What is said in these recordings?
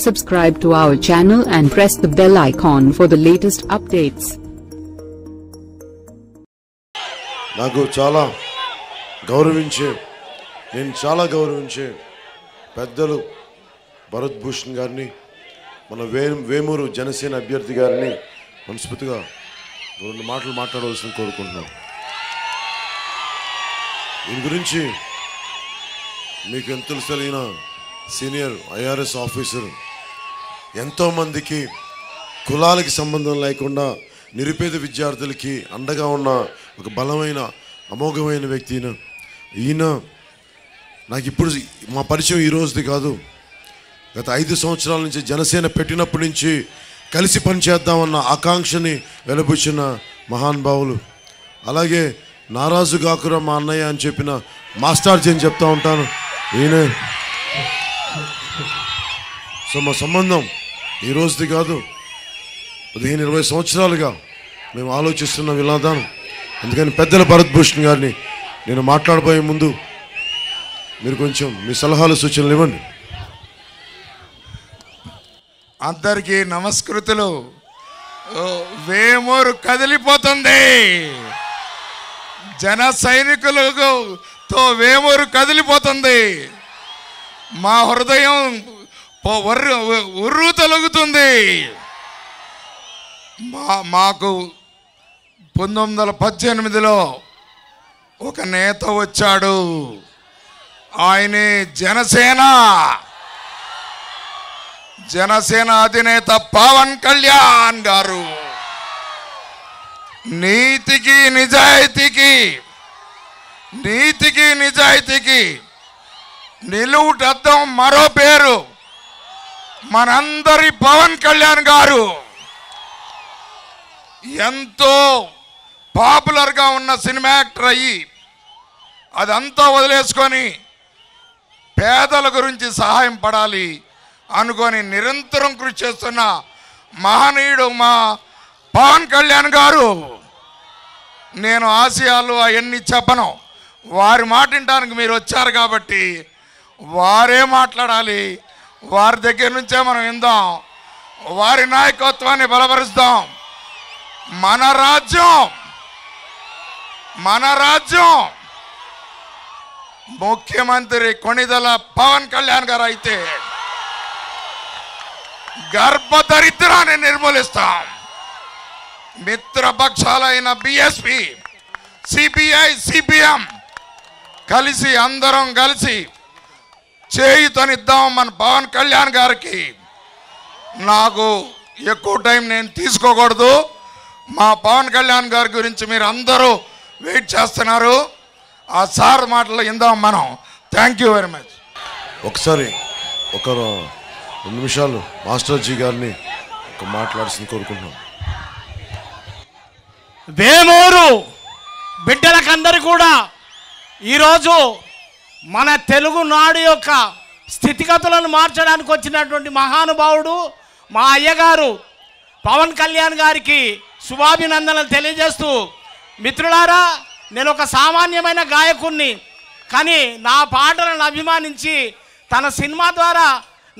Subscribe to our channel and press the bell icon for the latest updates. నాకు చాలా గౌరవించే పెద్దలు భరత్ భూషణ్ గారిని మన వేమూరు జనసేన అభ్యర్థి గారిని మనస్ఫూర్తిగా రెండు మాటలు మాట్లాడవలసింది కోరుకుంటున్నాం. దీని గురించి మీకు ఎంత తెలుసైన సీనియర్ ఐఆర్ఎస్ ఆఫీసర్, ఎంతోమందికి కులాలకి సంబంధం లేకుండా నిరుపేద విద్యార్థులకి అండగా ఉన్న ఒక బలమైన అమోఘమైన వ్యక్తి ఈయన. నాకు ఇప్పుడు మా పరిచయం ఈ రోజుది కాదు, గత 5 సంవత్సరాల నుంచి జనసేన పెట్టినప్పటి నుంచి కలిసి పనిచేద్దామన్న ఆకాంక్షని వెలుబుచ్చిన మహానుభావులు. అలాగే నారాజు గాకురా మా అన్నయ్య అని చెప్పిన మాస్టర్జీ అని చెప్తా ఉంటాను ఈయనే. సో మా సంబంధం ఈ రోజుది కాదు, 15-20 సంవత్సరాలుగా మేము ఆలోచిస్తున్న విధానం. అందుకని పెద్దల భరత్ భూషణ్ గారిని నేను మాట్లాడబోయే ముందు మీరు కొంచెం మీ సలహాలు సూచనలు ఇవ్వండి. అందరికీ నమస్కృతులు. వేమూరు కదిలిపోతుంది, జన సైనికులతో వేమూరు కదిలిపోతుంది. మా హృదయం ఉర్రు తొలగుతుంది. మాకు 1918లో ఒక నేత వచ్చాడు, ఆయనే జనసేన అధినేత పవన్ కళ్యాణ్ గారు. నీతికి నిజాయితీకి నిలువుటద్దం మరో పేరు మనందరి పవన్ కళ్యాణ్ గారు. ఎంతో పాపులర్గా ఉన్న సినిమా యాక్టర్ అయ్యి అదంతా వదిలేసుకొని పేదల గురించి సహాయం పడాలి అనుకొని నిరంతరం కృషి చేస్తున్న మహనీయుడు మా పవన్ కళ్యాణ్ గారు. నేను ఆశయాలు అవన్నీ చెప్పను, వారి మాట వినడానికి మీరు వచ్చారు కాబట్టి వారే మాట్లాడాలి. వారి దగ్గర నుంచే మనం విందాం, వారి నాయకత్వాన్ని బలపరుస్తాం. మన రాజ్యం ముఖ్యమంత్రి కొణిదెల పవన్ కళ్యాణ్ గారు అయితే గర్భదరిద్రాన్ని నిర్మూలిస్తాం. మిత్రపక్షాలైన బీఎస్పీ, సిపిఐ, సిపిఎం అందరం కలిసి చేయుతనిద్దాం మన పవన్ కళ్యాణ్ గారికి. నాకు ఎక్కువ టైం నేను తీసుకోకూడదు. మా పవన్ కళ్యాణ్ గారి గురించి మీరు అందరూ వెయిట్ చేస్తున్నారు. ఆ సార్ మాటలు ఇందాం మనం. Thank you very much. ఒకసారి ఒక 2 నిమిషాలు మాస్టర్జీ గారిని మాట్లాడాల్సింది కోరుకుంటున్నాం. వేమూరు బిడ్డలకందరూ కూడా ఈరోజు మన తెలుగు నాడు యొక్క స్థితిగతులను మార్చడానికి వచ్చినటువంటి మహానుభావుడు మా అయ్యగారు పవన్ కళ్యాణ్ గారికి శుభాభినందనలు తెలియజేస్తూ, మిత్రులారా, నేను ఒక సామాన్యమైన గాయకుణ్ణి, కానీ నా పాటలను అభిమానించి తన సినిమా ద్వారా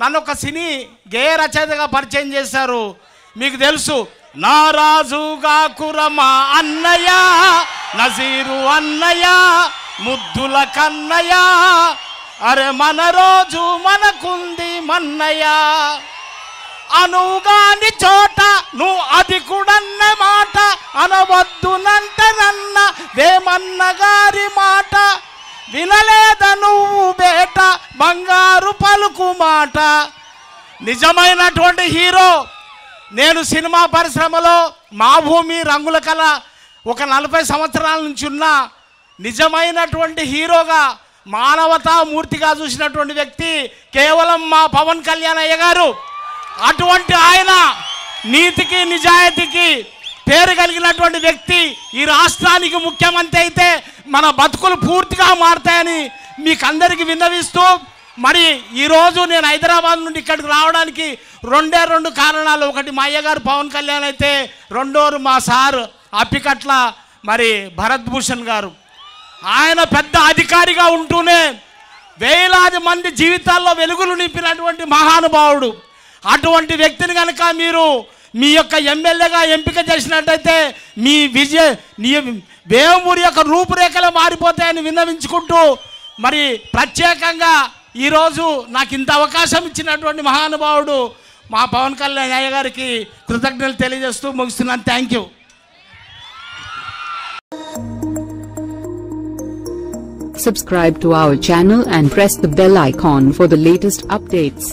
నన్ను ఒక సినీ గేయ రచయితగా పరిచయం చేశారు. మీకు తెలుసు, నారాజు గాకురా మా అన్నయ్య, నజీరు అన్నయ్య, ముద్దుల కన్నయ్య, అరే మన రోజు మనకుంది మన్నయ్య, అనుగాని చోట నువ్వు అది కూడన్న మాట అనవద్దునంటనన్న వేమన్న గారి మాట, వినలేద నువ్వు బేట బంగారు పలుకు మాట. నిజమైనటువంటి హీరో. నేను సినిమా పరిశ్రమలో మా భూమి రంగుల కళ ఒక 40 సంవత్సరాల నుంచి ఉన్న నిజమైనటువంటి హీరోగా, మానవతా మూర్తిగా చూసినటువంటి వ్యక్తి కేవలం మా పవన్ కళ్యాణ్ అయ్య గారు. అటువంటి ఆయన నీతికి నిజాయితీకి పేరు కలిగినటువంటి వ్యక్తి ఈ రాష్ట్రానికి ముఖ్యమంత్రి అయితే మన బతుకులు పూర్తిగా మారుతాయని మీకు అందరికీ విన్నవిస్తూ, మరి ఈరోజు నేను హైదరాబాద్ నుండి ఇక్కడికి రావడానికి 2 కారణాలు. ఒకటి మా అయ్యగారు పవన్ కళ్యాణ్ అయితే, రెండోరు మా సార్ అప్పికట్ల మరి భరత్ భూషణ్ గారు. ఆయన పెద్ద అధికారిగా ఉంటూనే వేలాది మంది జీవితాల్లో వెలుగులు నింపినటువంటి మహానుభావుడు. అటువంటి వ్యక్తిని కనుక మీరు మీ యొక్క ఎమ్మెల్యేగా ఎంపిక చేసినట్టయితే మీ వేమూరి యొక్క రూపురేఖలు మారిపోతాయని విన్నవించుకుంటూ మరి ప్రత్యేకంగా ఈరోజు నాకు ఇంత అవకాశం ఇచ్చినటువంటి మహానుభావుడు మా పవన్ కళ్యాణ్ అయ్య గారికి కృతజ్ఞతలు తెలియజేస్తూ ముగిస్తున్నాను. Thank you. Subscribe to our channel and press the bell icon for the latest updates.